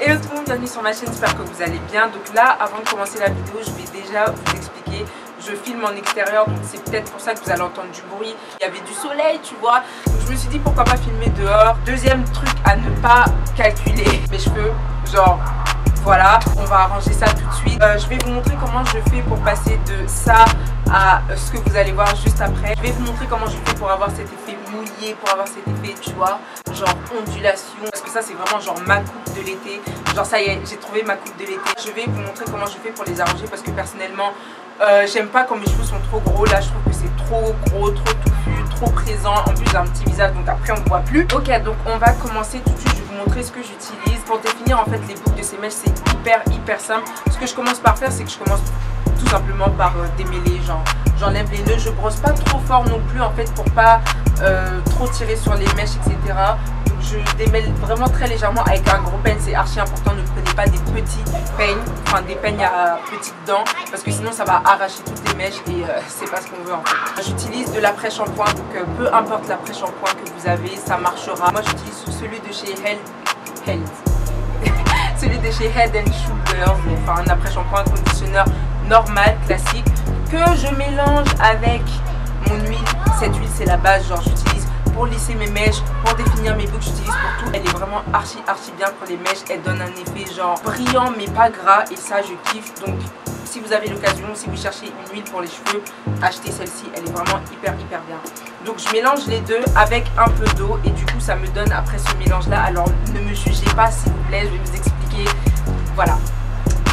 Hello tout le monde, bienvenue sur ma chaîne, j'espère que vous allez bien. Donc là, avant de commencer la vidéo, je vais déjà vous expliquer. Je filme en extérieur, donc c'est peut-être pour ça que vous allez entendre du bruit. Il y avait du soleil, tu vois. Donc je me suis dit pourquoi pas filmer dehors. Deuxième truc à ne pas calculer, mes cheveux, genre... Voilà, on va arranger ça tout de suite. Je vais vous montrer comment je fais pour passer de ça à ce que vous allez voir juste après. Je vais vous montrer comment je fais pour avoir cet effet mouillé, pour avoir cet effet, tu vois, genre ondulation. Parce que ça, c'est vraiment genre ma coupe de l'été. Genre ça y est, j'ai trouvé ma coupe de l'été. Je vais vous montrer comment je fais pour les arranger parce que personnellement, j'aime pas quand mes cheveux sont trop gros. Là, je trouve que c'est trop gros, trop touffu, trop présent. En plus, j'ai un petit visage, donc après, on ne voit plus. Ok, donc on va commencer tout de suite. Je vais vous montrer ce que j'utilise. Pour définir en fait les boucles de ces mèches, c'est hyper simple. Ce que je commence par faire, c'est que je commence tout simplement par démêler. Genre, j'enlève les nœuds. Je brosse pas trop fort non plus en fait pour pas trop tirer sur les mèches, etc. Donc je démêle vraiment très légèrement avec un gros peigne. C'est archi important. Ne prenez pas des petits peignes, enfin des peignes à petites dents, parce que sinon ça va arracher toutes les mèches et c'est pas ce qu'on veut en fait. J'utilise de l'après-shampoing, donc peu importe l'après-shampoing que vous avez, ça marchera. Moi j'utilise celui de chez celui de chez Head and Shoulders, enfin un après-shampoing conditionneur normal, classique, que je mélange avec mon huile. Cette huile c'est la base, genre j'utilise pour lisser mes mèches, pour définir mes boucles, j'utilise pour tout. Elle est vraiment archi bien pour les mèches. Elle donne un effet genre brillant mais pas gras et ça je kiffe. Donc si vous avez l'occasion, si vous cherchez une huile pour les cheveux, achetez celle-ci, elle est vraiment hyper bien. Donc je mélange les deux avec un peu d'eau et du coup ça me donne après ce mélange là. Alors ne me jugez pas s'il vous plaît, je vais vous expliquer. Voilà,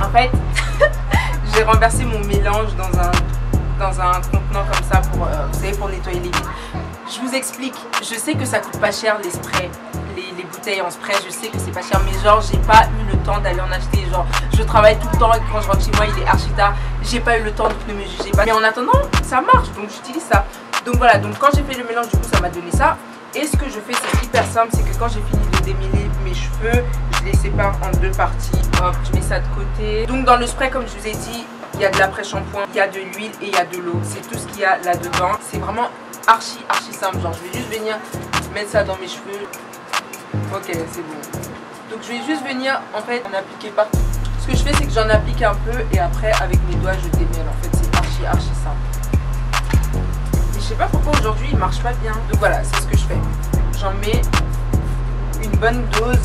en fait j'ai renversé mon mélange dans un contenant comme ça pour, vous savez, pour nettoyer les vides. Je vous explique, je sais que ça coûte pas cher les sprays, les bouteilles en spray, je sais que c'est pas cher, mais genre j'ai pas eu le temps d'aller en acheter. Genre je travaille tout le temps et quand je rentre chez moi il est archi tard, j'ai pas eu le temps, donc ne me jugez pas. Mais en attendant ça marche, donc j'utilise ça. Donc voilà, donc quand j'ai fait le mélange, du coup ça m'a donné ça. Et ce que je fais, c'est hyper simple, c'est que quand j'ai fini de démêler mes cheveux, je les sépare en deux parties. Hop, je mets ça de côté. Donc dans le spray, comme je vous ai dit, il y a de l'après-shampoing, il y a de l'huile et il y a de l'eau. C'est tout ce qu'il y a là-dedans. C'est vraiment archi simple. Genre je vais juste venir mettre ça dans mes cheveux. Ok, c'est bon. Donc je vais juste venir en fait en appliquer partout. Ce que je fais, c'est que j'en applique un peu et après avec mes doigts je démêle. En fait, c'est archi simple. Je sais pas pourquoi aujourd'hui il marche pas bien. Donc voilà, c'est ce que je fais. J'en mets une bonne dose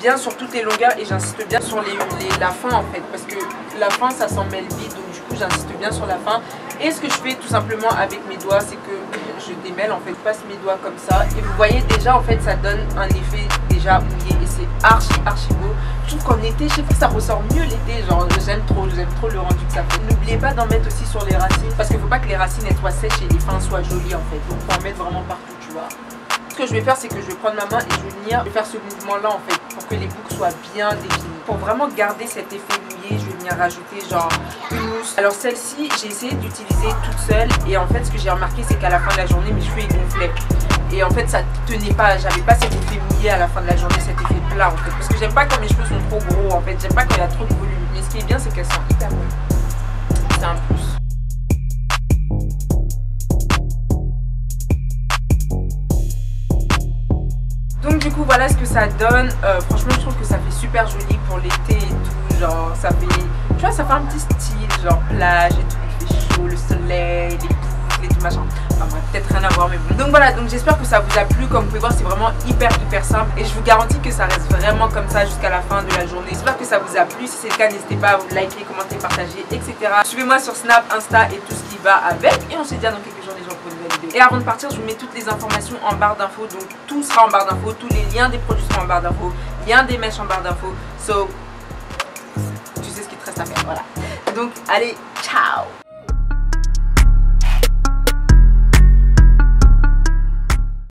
bien sur toutes les longueurs et j'insiste bien sur la fin en fait, parce que la fin ça s'en mêle vite, donc du coup j'insiste bien sur la fin. Et ce que je fais tout simplement avec mes doigts, c'est que je démêle en fait, je passe mes doigts comme ça et vous voyez déjà en fait ça donne un effet déjà mouillé et c'est archi beau. Je trouve qu'en été, je sais pas, ça ressort mieux l'été, genre j'aime trop le rendu que ça fait. N'oubliez pas d'en mettre aussi sur les racines, parce qu'il faut pas que les racines elles soient sèches et les fins soient jolies en fait, donc faut en mettre vraiment partout, tu vois. Ce que je vais faire, c'est que je vais prendre ma main et je vais venir faire ce mouvement là en fait, pour que les boucles soient bien définies. Pour vraiment garder cet effet mouillé, je vais venir rajouter genre une mousse. Alors celle-ci, j'ai essayé d'utiliser toute seule et en fait ce que j'ai remarqué, c'est qu'à la fin de la journée mes cheveux ils gonflaient. Et en fait ça tenait pas, j'avais pas cet effet mouillé à la fin de la journée, cet effet plat en fait. Parce que j'aime pas quand mes cheveux sont trop gros en fait, j'aime pas quand il y a trop de volume. Mais ce qui est bien, c'est qu'elles sont hyper bonnes. C'est un plus. Donc du coup voilà ce que ça donne. Franchement je trouve que ça fait super joli pour l'été et tout. Genre ça fait, tu vois, ça fait un petit style genre plage et tout, il fait chaud, le soleil, les boucles et tout machin. Enfin bref, peut-être rien à voir mais bon. Donc voilà, donc j'espère que ça vous a plu. Comme vous pouvez voir, c'est vraiment hyper simple et je vous garantis que ça reste vraiment comme ça jusqu'à la fin de la journée. J'espère que ça vous a plu. Si c'est le cas, n'hésitez pas à vous liker, commenter, partager, etc. Suivez-moi sur Snap, Insta et tout ce qui va avec. Et on se dit à dans quelques jours les gens pour une nouvelle vidéo. Et avant de partir, je vous mets toutes les informations en barre d'infos. Donc tout sera en barre d'infos, tous les liens des produits seront en barre d'infos, lien des mèches en barre d'infos. So, tu sais ce qu'il te reste à faire, voilà. Donc allez, ciao.